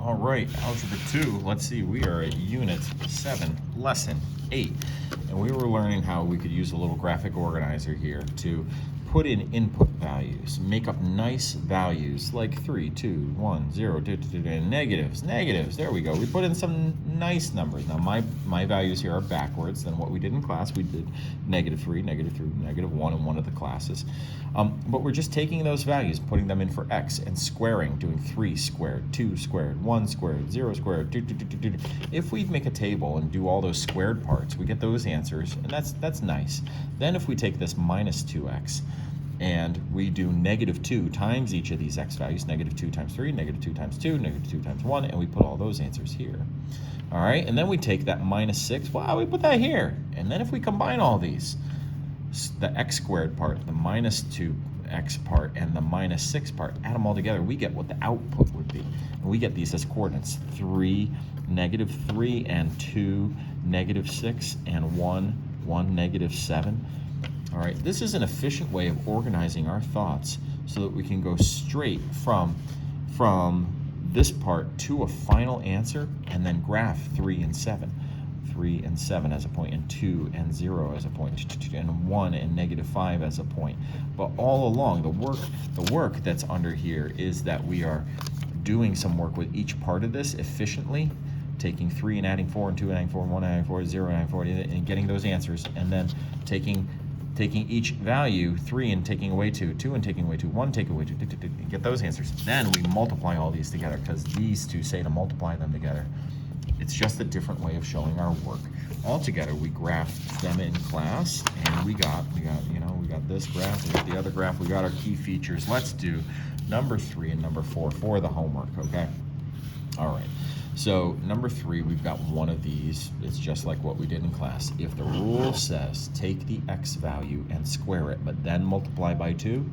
All right, Algebra 2, let's see, we are at Unit 7, Lesson 8. And we were learning how we could use a little graphic organizer here to put in input values, make up nice values like 3, 2, 1, 0, 2, 2, 2, and negatives, there we go. We put in some nice numbers. Now my values here are backwards than what we did in class. We did -3, -1 in one of the classes. But we're just taking those values, putting them in for x, and squaring, doing 3 squared, 2 squared, 1 squared, 0 squared, 2, 2, 2, 2, 2. If we make a table and do all those squared parts, we get those answers, and that's nice. Then if we take this minus 2x, and we do -2 times each of these x values, -2 times 3, -2 times 2, -2 times 1, and we put all those answers here. All right, and then we take that -6, wow, we put that here. And then if we combine all these, the x squared part, the -2x part, and the -6 part, add them all together, we get what the output would be. And we get these as coordinates: 3, -3, and 2, -6, and 1, -7. All right, this is an efficient way of organizing our thoughts so that we can go straight from this part to a final answer, and then graph 3 and 7. 3 and 7 as a point, and 2 and 0 as a point, and 1 and -5 as a point. But all along, the work that's under here is that we are doing some work with each part of this efficiently, taking 3 and adding 4, and 2 and adding 4, and 1 and adding 4, 0 and adding 4, and getting those answers, and then taking each value, 3 and taking away 2, 2 and taking away 2, 1 take away 2, and get those answers. Then we multiply all these together, because these two say to multiply them together. It's just a different way of showing our work. All together, we graphed them in class, and we got this graph, we got the other graph, we got our key features. Let's do number 3 and number 4 for the homework, okay? All right. So number 3, we've got one of these. It's just like what we did in class. If the rule says take the x value and square it, but then multiply by 2,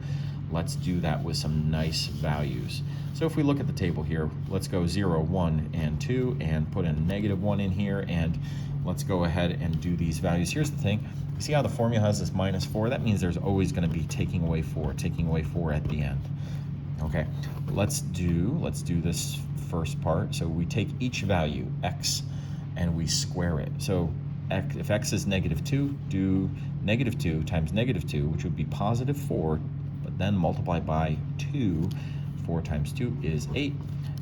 let's do that with some nice values. So if we look at the table here, let's go 0, 1, and 2, and put a -1 in here, and let's go ahead and do these values. Here's the thing. See how the formula has this -4? That means there's always going to be taking away 4 at the end. Okay, let's do this first part. So we take each value, x, and we square it. So if x is -2, do -2 times -2, which would be +4, but then multiply by 2. 4 times 2 is 8.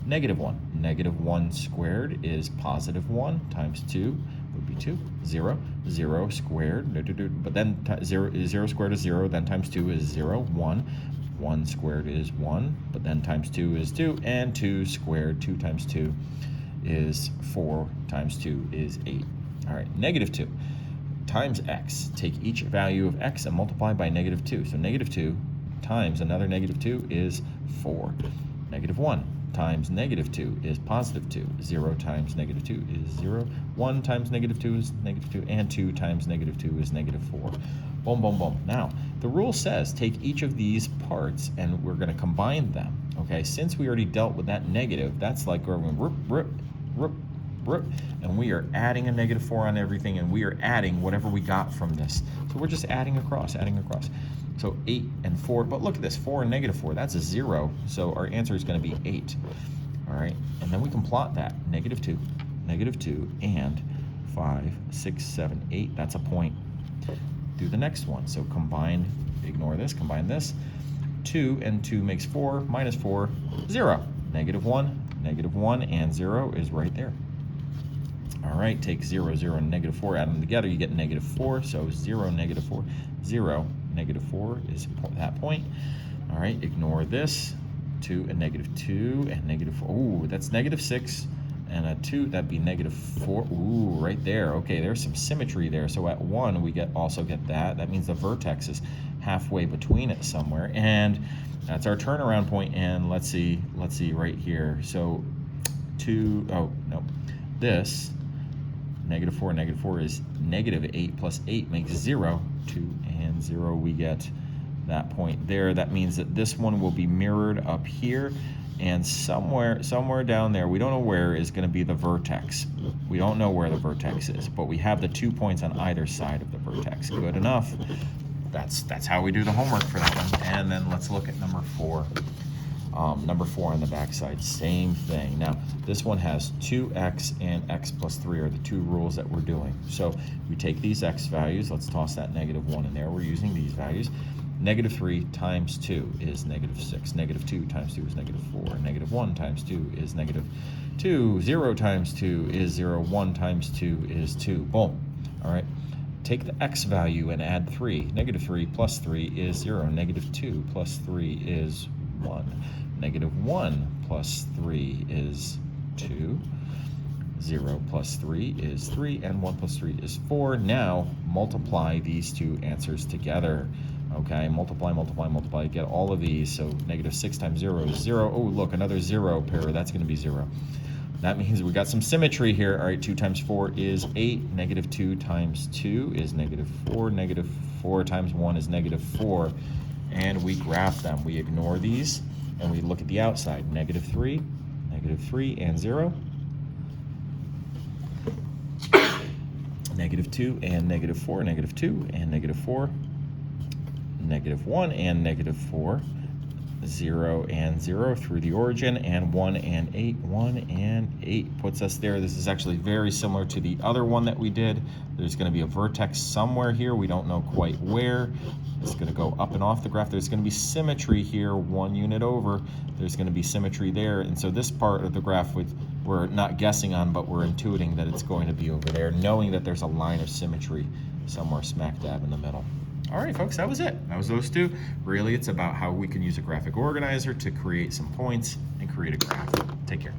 -1. -1 squared is +1 times 2 would be 2. 0. 0 squared, but then 0 squared is 0, then times 2 is 0. 1. 1 squared is 1, but then times 2 is 2, and 2 squared, 2 times 2 is 4, times 2 is 8. All right, -2 times x. Take each value of x and multiply by -2. So -2 times another -2 is 4. -1 times -2 is +2. 0 times -2 is 0. 1 times -2 is -2, and 2 times -2 is -4. Boom, boom, boom. Now, the rule says take each of these parts and we're going to combine them. Okay, since we already dealt with that negative, that's like we're going rip, and we are adding a -4 on everything, and we are adding whatever we got from this. So we're just adding across. So 8 and 4, but look at this, 4 and -4, that's a 0, so our answer is going to be 8. All right, and then we can plot that, -2, and 5, 6, 7, 8, that's a point. Do the next one. So combine, ignore this, combine this. 2 and 2 makes 4, -4, 0. -1, and 0 is right there. All right, take 0, 0, and -4, add them together, you get -4, so 0, -4, 0, -4 is that point. All right, ignore this. 2 and -2, and -4, ooh, that's -6. And a 2, that'd be -4. Ooh, right there. Okay, there's some symmetry there. So at 1, we also get that. That means the vertex is halfway between it somewhere. And that's our turnaround point. And let's see right here. So 2, oh, no. This, -4 is -8 plus 8 makes 0. 2 and 0, we get that point there. That means that this one will be mirrored up here. And somewhere down there, we don't know where, is going to be the vertex. We don't know where the vertex is, but we have the 2 points on either side of the vertex. Good enough. That's how we do the homework for that one. And then let's look at number 4. Number 4 on the back side, same thing. Now, This one has 2x and x plus 3 are the two rules that we're doing. So we take these x values, let's toss that -1 in there. We're using these values. -3 times 2 is -6. -2 times 2 is -4. -1 times 2 is -2. 0 times 2 is 0. 1 times 2 is 2. Boom. All right. Take the x value and add 3. -3 plus 3 is 0. -2 plus 3 is 1. -1 plus 3 is 2. 0 plus 3 is 3, and 1 plus 3 is 4. Now multiply these two answers together. Okay, multiply, multiply, multiply, get all of these. So -6 times 0 is 0. Oh, look, another 0 pair, that's going to be 0. That means we got some symmetry here. All right, 2 times 4 is 8. -2 times 2 is -4. -4 times 1 is -4. And we graph them. We ignore these, and we look at the outside. -3, -3, and 0. -2 and -4, -2 and -4. -1 and -4, 0 and 0 through the origin, and 1 and 8, 1 and 8 puts us there. This is actually very similar to the other one that we did. There's going to be a vertex somewhere here. We don't know quite where. It's going to go up and off the graph. There's going to be symmetry here, 1 unit over. There's going to be symmetry there. And so this part of the graph we're not guessing on, but we're intuiting that it's going to be over there, knowing that there's a line of symmetry somewhere smack dab in the middle. All right, folks, that was it. That was those two. Really, it's about how we can use a graphic organizer to create some points and create a graph. Take care.